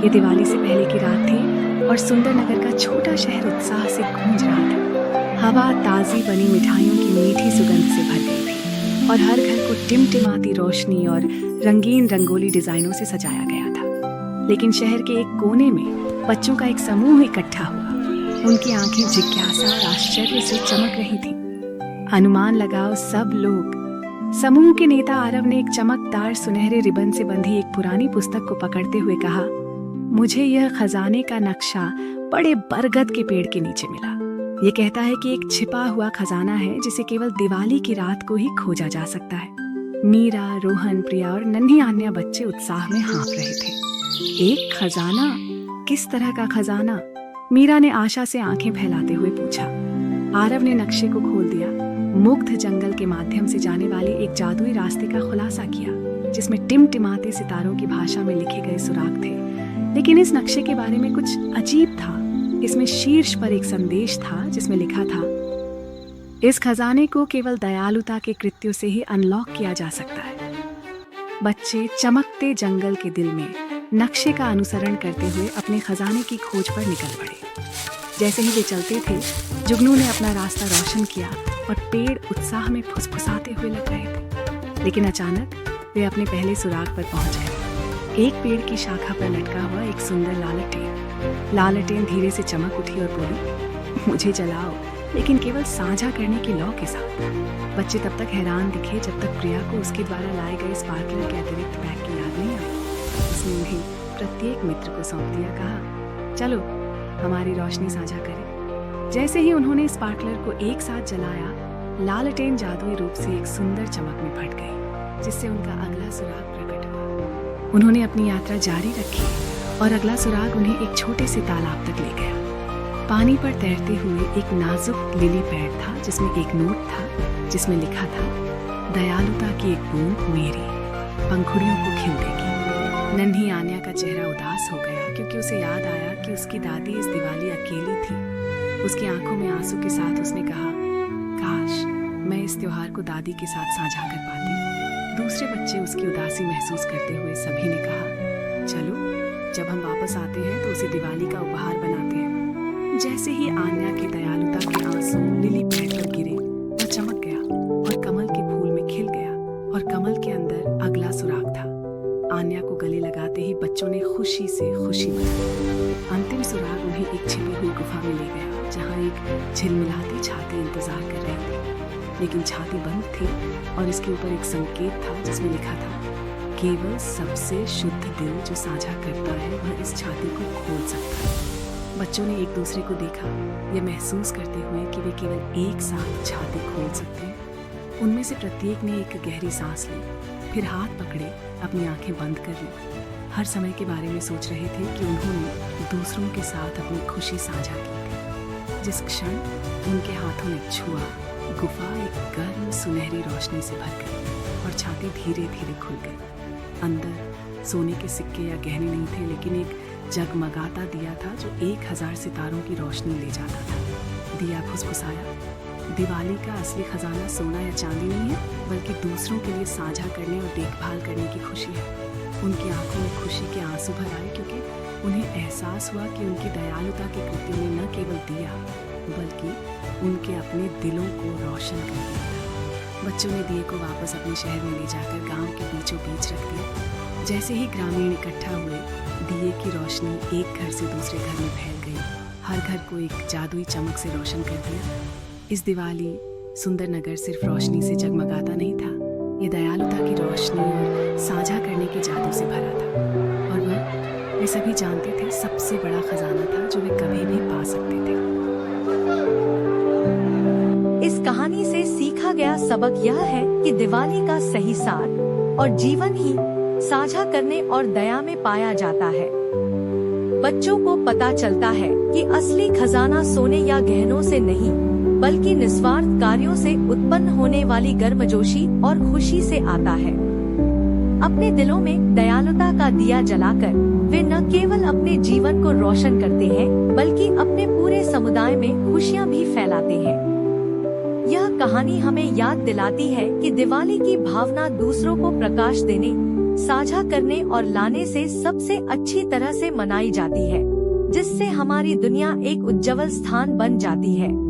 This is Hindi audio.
ये दिवाली से पहले की रात थी और सुंदरनगर का छोटा शहर उत्साह से गूंज रहा था। हवा ताज़ी बनी मिठाइयों की मीठी सुगंध से भर गई थी और हर घर को टिमटिमाती रोशनी और रंगीन रंगोली डिजाइनों से सजाया गया था। लेकिन शहर के एक कोने में बच्चों का एक समूह इकट्ठा हुआ। उनकी आंखें जिज्ञासा और आश्चर्य से चमक रही थीं। अनुमान लगाओ सब लोग। समूह के नेता आरव ने एक चमकदार सुनहरे रिबन से बंधी एक पुरानी पुस्तक को पकड़ते हुए कहा, मुझे यह खजाने का नक्शा बड़े बरगद के पेड़ के नीचे मिला। ये कहता है कि एक छिपा हुआ खजाना है जिसे केवल दिवाली की रात को ही खोजा जा सकता है। मीरा, रोहन, प्रिया और नन्ही आन्या बच्चे उत्साह में हाँफ रहे थे। एक खजाना? किस तरह का खजाना? मीरा ने आशा से आंखें फैलाते हुए पूछा। आरव ने नक्शे को खोल दिया, मुग्ध जंगल के माध्यम से जाने वाले एक जादुई रास्ते का खुलासा किया, जिसमें टिमटिमाते सितारों की भाषा में लिखे गए सुराग थे। लेकिन इस नक्शे के बारे में कुछ अजीब था। इसमें शीर्ष पर एक संदेश था जिसमें लिखा था, इस खजाने को केवल दयालुता के कृत्यों से ही अनलॉक किया जा सकता है। बच्चे चमकते जंगल के दिल में नक्शे का अनुसरण करते हुए अपने खजाने की खोज पर निकल पड़े। जैसे ही वे चलते थे, जुगनू ने अपना रास्ता रोशन किया और पेड़ उत्साह में फुसफुसाते हुए लग रहे थे। लेकिन अचानक वे अपने पहले सुराग पर पहुंच गए। एक पेड़ की शाखा पर लटका हुआ एक सुंदर लालटेन। लालटेन धीरे से चमक उठी और बोली, मुझे जलाओ, लेकिन केवल साझा करने की लौ के साथ। बच्चे तब तक हैरान दिखे जब तक प्रिया को उसके द्वारा लाए गए स्पार्कलर के अतिरिक्त बैग की याद नहीं आई। उसने उन्हें प्रत्येक मित्र को सौंप दिया, कहा, चलो हमारी रोशनी साझा करें। जैसे ही उन्होंने स्पार्कलर को एक साथ जलाया, लालटेन जादुई रूप से एक सुंदर चमक में फट गई, जिससे उनका अगला सुराग प्रकट हुआ। उन्होंने अपनी यात्रा जारी रखी और अगला सुराग उन्हें एक छोटे से तालाब तक ले गया। पानी पर तैरते हुए एक नाजुक लिली पेड़ था जिसमें एक नोट था जिसमें लिखा था, दयालुता की एक बूंद मेरी पंखुड़ियों को खिल देगी। नन्ही आन्या का चेहरा उदास हो गया क्योंकि उसे याद आया कि उसकी दादी इस दिवाली अकेली थी। उसकी आंखों में आंसू के साथ उसने कहा, काश मैं इस त्योहार को दादी के साथ साझा कर पाती। दूसरे बच्चे उसकी उदासी महसूस करते हुए सभी ने कहा, चलो जब हम वापस आते हैं तो उसे दिवाली का उपहार बनाते हैं। जैसे ही आन्या की दयालुता के आंसू लिली पेड़ पर गिरे, वह चमक गया और कमल के फूल में खिल गया और कमल के अंदर अगला सुराग था। आन्या को गले लगाते ही बच्चों ने खुशी से खुशी मनाई। अंतिम सुराग उन्हें एक छिपी हुई गुफा में ले गया जहाँ एक झिलमिलाती छाती इंतजार कर रही थी। लेकिन छाती बंद थी और इसके ऊपर एक संकेत था जिसमें लिखा था, केवल सबसे शुद्ध दिल जो साझा करता है वह इस छाती को खोल सकता है। बच्चों ने एक दूसरे को देखा, यह महसूस करते हुए कि वे केवल एक साथ छाती खोल सकते हैं। उनमें से प्रत्येक ने एक गहरी सांस ली, फिर हाथ पकड़े अपनी आंखें बंद कर ली। हर समय के बारे में सोच रहे थे कि उन्होंने दूसरों के साथ अपनी खुशी साझा की थी। जिस क्षण उनके हाथों ने छुआ, गुफा एक गर्म सुनहरी रोशनी से भर गई और छाती धीरे धीरे खुल गई। अंदर सोने के सिक्के या गहने नहीं थे, लेकिन एक जगमगाता दिया था जो 1000 सितारों की रोशनी ले जाता था। दिया फुसफुसाया, दिवाली का असली खजाना सोना या चांदी नहीं है, बल्कि दूसरों के लिए साझा करने और देखभाल करने की खुशी है। उनकी आंखों में खुशी के आंसू भर आए क्योंकि उन्हें एहसास हुआ कि उनकी दयालुता के कृत्य ने न केवल दिया, बल्कि उनके अपने दिलों को रोशन कर दिया था। बच्चों ने दिए को वापस अपने शहर में ले जाकर गांव के बीचों बीच रख दिया। जैसे ही ग्रामीण इकट्ठा हुए, दिए की रोशनी एक घर से दूसरे घर में फैल गई। हर घर को एक जादुई चमक से रोशन कर दिया। इस दिवाली सुंदरनगर सिर्फ रोशनी से जगमगाता नहीं था, ये दयालुता की रोशनी और साझा करने के जादू से भरा था। और वे सभी जानते थे सबसे बड़ा खजाना था जो वे कभी भी पा सकते थे। इस कहानी से सीखा गया सबक यह है कि दिवाली का सही सार और जीवन ही साझा करने और दया में पाया जाता है। बच्चों को पता चलता है कि असली खजाना सोने या गहनों से नहीं, बल्कि निस्वार्थ कार्यों से उत्पन्न होने वाली गर्मजोशी और खुशी से आता है। अपने दिलों में दयालुता का दिया जलाकर वे न केवल अपने जीवन को रोशन करते हैं, बल्कि अपने पूरे समुदाय में खुशियां भी फैलाते हैं। यह कहानी हमें याद दिलाती है कि दिवाली की भावना दूसरों को प्रकाश देने, साझा करने और लाने से सबसे अच्छी तरह से मनाई जाती है, जिससे हमारी दुनिया एक उज्जवल स्थान बन जाती है।